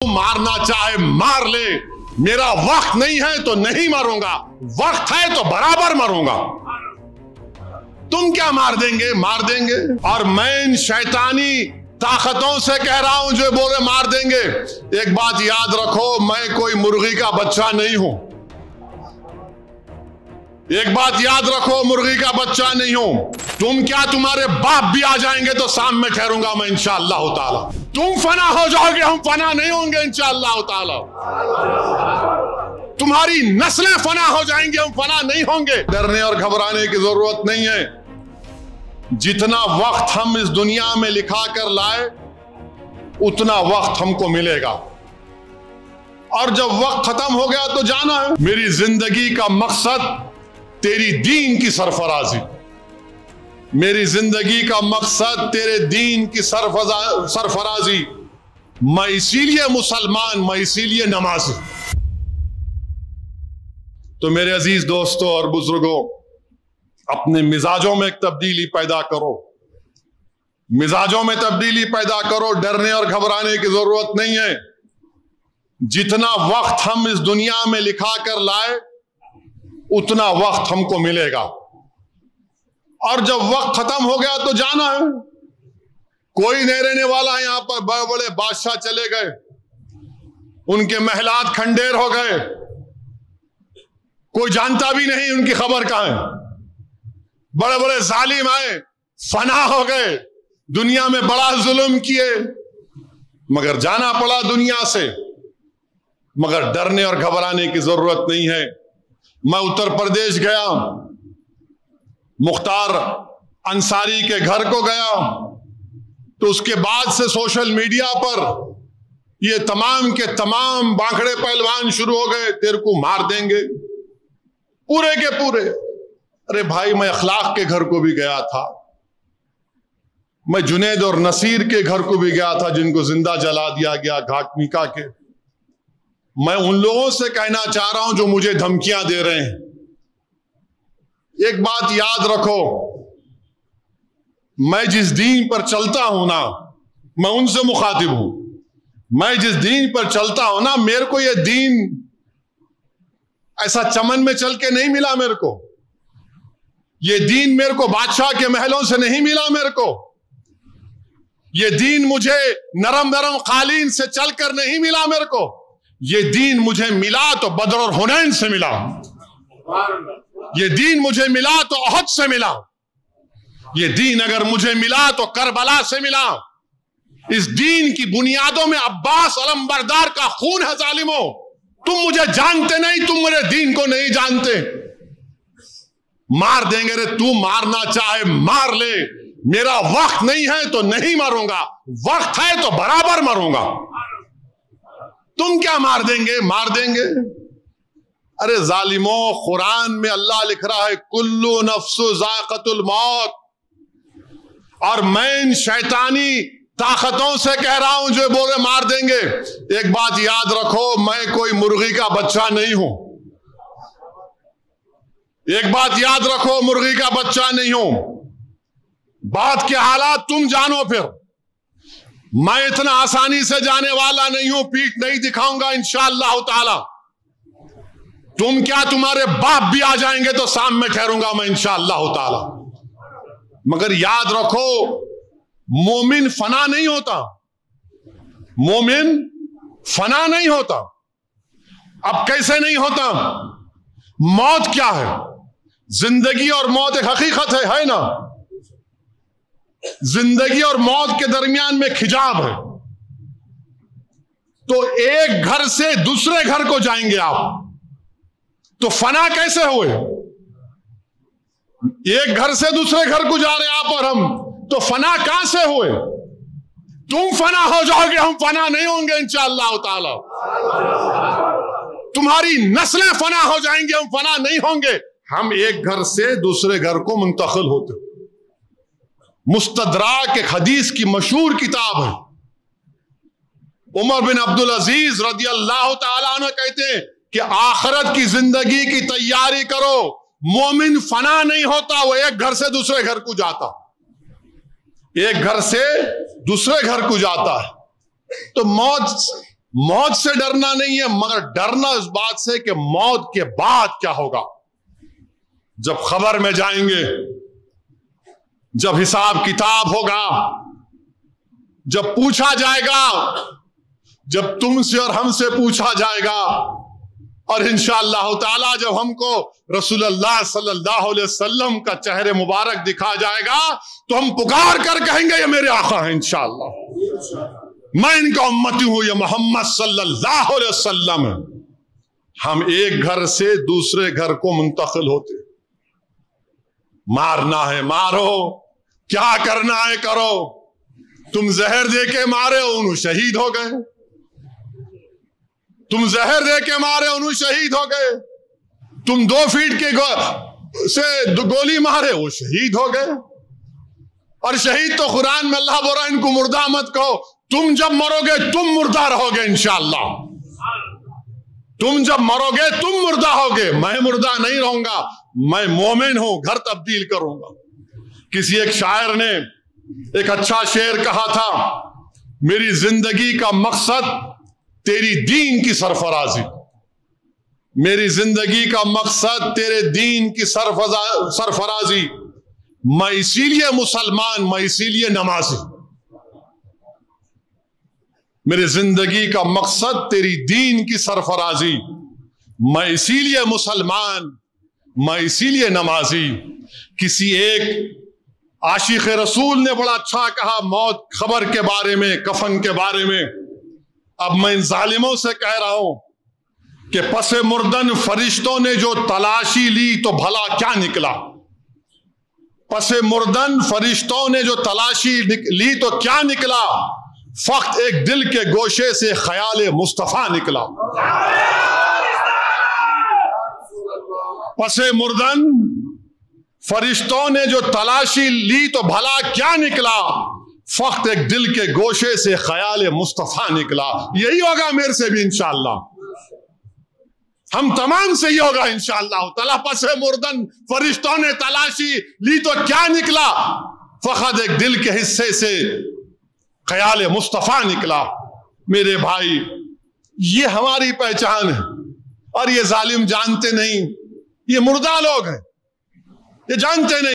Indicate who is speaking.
Speaker 1: मारना चाहे मार ले, मेरा वक्त नहीं है तो नहीं मारूंगा, वक्त है तो बराबर मारूंगा। तुम क्या मार देंगे? मार देंगे। और मैं इन शैतानी ताकतों से कह रहा हूं जो बोले मार देंगे, एक बात याद रखो, मैं कोई मुर्गी का बच्चा नहीं हूं। एक बात याद रखो, मुर्गी का बच्चा नहीं हूं। तुम क्या, तुम्हारे बाप भी आ जाएंगे तो सामने ठहरूंगा मैं इंशाअल्लाह ताला। तुम फना हो जाओगे, हम फना नहीं होंगे इंशाअल्लाह ताला। तुम्हारी नस्लें फना हो जाएंगी, हम फना नहीं होंगे। डरने और घबराने की जरूरत नहीं है। जितना वक्त हम इस दुनिया में लिखा कर लाए उतना वक्त हमको मिलेगा, और जब वक्त खत्म हो गया तो जाना है। मेरी जिंदगी का मकसद तेरी दीन की सरफराजी, मेरी जिंदगी का मकसद तेरे दीन की सरफराजी। मैं इसीलिए मुसलमान, मैं इसीलिए नमाजी। तो मेरे अजीज दोस्तों और बुजुर्गों, अपने मिजाजों में एक तब्दीली पैदा करो, मिजाजों में तब्दीली पैदा करो। डरने और घबराने की जरूरत नहीं है। जितना वक्त हम इस दुनिया में लिखा कर लाए उतना वक्त हमको मिलेगा, और जब वक्त खत्म हो गया तो जाना है। कोई नहीं रहने वाला है यहां पर। बड़े बड़े बादशाह चले गए, उनके महलात खंडेर हो गए, कोई जानता भी नहीं उनकी खबर कहां है। बड़े बड़े जालिम आए, फना हो गए, दुनिया में बड़ा जुल्म किए, मगर जाना पड़ा दुनिया से। मगर डरने और घबराने की जरूरत नहीं है। मैं उत्तर प्रदेश गया, मुख्तार अंसारी के घर को गया, तो उसके बाद से सोशल मीडिया पर ये तमाम के तमाम बांखड़े पहलवान शुरू हो गए, तेरे को मार देंगे पूरे के पूरे। अरे भाई, मैं अखलाक के घर को भी गया था, मैं जुनैद और नसीर के घर को भी गया था जिनको जिंदा जला दिया गया घाटमिका के। मैं उन लोगों से कहना चाह रहा हूं जो मुझे धमकियां दे रहे हैं, एक बात याद रखो, मैं जिस दीन पर चलता हूं ना, मैं उनसे मुखातिब हूं। मैं जिस दीन पर चलता हूं ना, मेरे को यह दीन ऐसा चमन में चल के नहीं मिला। मेरे को यह दीन मेरे को बादशाह के महलों से नहीं मिला। मेरे को यह दीन मुझे नरम नरम कालीन से चलकर नहीं मिला। मेरे को ये दीन मुझे मिला तो बदर और हुनैन से मिला। ये दीन मुझे मिला तो अहद से मिला। ये दीन अगर मुझे मिला तो करबला से मिला। इस दीन की बुनियादों में अब्बास अलमबरदार का खून है। जालिमों, तुम मुझे जानते नहीं, तुम मेरे दीन को नहीं जानते। मार देंगे रे, तू मारना चाहे मार ले, मेरा वक्त नहीं है तो नहीं मारूंगा, वक्त है तो बराबर मारूंगा। तुम क्या मार देंगे? मार देंगे। अरे जालिमों, कुरान में अल्लाह लिख रहा है कुल्लू नफ्सु ज़ाक़तुल मौत, और मैं इन शैतानी ताकतों से कह रहा हूं जो बोले मार देंगे, एक बात याद रखो, मैं कोई मुर्गी का बच्चा नहीं हूं। एक बात याद रखो, मुर्गी का बच्चा नहीं हूं। बात के हालात तुम जानो। फिर मैं इतना आसानी से जाने वाला नहीं हूं, पीठ नहीं दिखाऊंगा इंशाअल्लाह ताला। तुम क्या, तुम्हारे बाप भी आ जाएंगे तो सामने ठहरूंगा मैं इंशाअल्लाह ताला। मगर याद रखो, मोमिन फना नहीं होता, मोमिन फना नहीं होता। अब कैसे नहीं होता? मौत क्या है? जिंदगी और मौत एक हकीकत है ना? जिंदगी और मौत के दरमियान में खिजाब है। तो एक घर से दूसरे घर को जाएंगे आप, तो फना कैसे हुए? एक घर से दूसरे घर को जा रहे आप और हम, तो फना कहां से हुए? तुम फना हो जाओगे, हम फना नहीं होंगे इंशाअल्लाह ताला। तुम्हारी नस्लें फना हो जाएंगी, हम फना नहीं होंगे। हम एक घर से दूसरे घर को मुंतकिल होते। मुस्तदराक एक हदीस की मशहूर किताब है। उमर बिन अब्दुल अजीज रदी अल्लाह तआला अन्हु कहते हैं कि आखिरत की जिंदगी की तैयारी करो। मोमिन फना नहीं होता, वो एक घर से दूसरे घर को जाता, एक घर से दूसरे घर को जाता है। तो मौत موت سے ڈرنا نہیں ہے، مگر ڈرنا اس بات سے کہ موت کے بعد کیا ہوگا، جب خبر میں جائیں گے، جب حساب کتاب ہوگا، جب پوچھا جائے گا، جب تم سے اور ہم سے پوچھا جائے گا، اور انشاءاللہ تعالی جب ہم کو رسول اللہ صلی اللہ علیہ وسلم کا چہرے مبارک دکھا جائے گا تو ہم پکار کر کہیں گے یہ میرے آقا ہیں، انشاءاللہ میں ان کا امتی ہوں، یہ محمد صلی اللہ علیہ وسلم ہے۔ ہم ایک گھر سے دوسرے گھر کو منتقل ہوتے، مارنا ہے مارو، کیا کرنا ہے کرو، تم زہر دے کے مارے انہوں شہید ہو گئے، تم زہر دے کے مارے انہوں شہید ہو گئے، تم 2 فیٹ کے سے گولی مارے وہ شہید ہو گئے، اور شہید تو قرآن میں اللہ بول رہا ہے ان کو مردہ مت کہو، تم جب مرو گے تم مردہ رہو گے انشاءاللہ، تم جب مرو گے تم مردہ ہوگے، میں مردہ نہیں رہوں گا، میں مومن ہوں، گھر تبدیل کروں گا۔ کسی ایک شاعر نے ایک اچھا شعر کہا تھا، میری زندگی کا مقصد تیری دین کی سرفرازی، میری زندگی کا مقصد تیرے دین کی سرفرازی، میں اسی لیے مسلمان، میں اسی لیے نمازی، میری زندگی کا مقصد تیری دین کی سرفرازی، میں اسی لیے مسلمان، میں اسی لیے نمازی۔ کسی ایک عاشق رسول نے بڑا اچھا کہا موت خبر کے بارے میں، کفن کے بارے میں، اب میں ان ظالموں سے کہہ رہا ہوں کہ پس مردن فرشتوں نے جو تلاشی لی تو بھلا کیا نکلا، پس مردن فرشتوں نے جو تلاشی لی تو کیا نکلا، فقط ایک دل کے گوشے سے خیال مصطفیٰ نکلا۔ پس مردن فرشتوں نے جو تلاشی لی تو بھلا کیا نکلا، فقط ایک دل کے گوشے سے خیال مصطفیٰ نکلا۔ یہی ہوگا میرے سے بھی انشاءاللہ، ہم تمام سے یہ ہوگا انشاءاللہ تعالیٰ۔ پس مردن فرشتوں نے تلاشی لی تو کیا نکلا، فقط ایک دل کے حصے سے خیال مصطفیٰ نکلا۔ میرے بھائی یہ ہماری پہچان ہے، اور یہ ظالم جانتے نہیں، یہ مردہ لوگ ہیں، یہ جانتے نہیں۔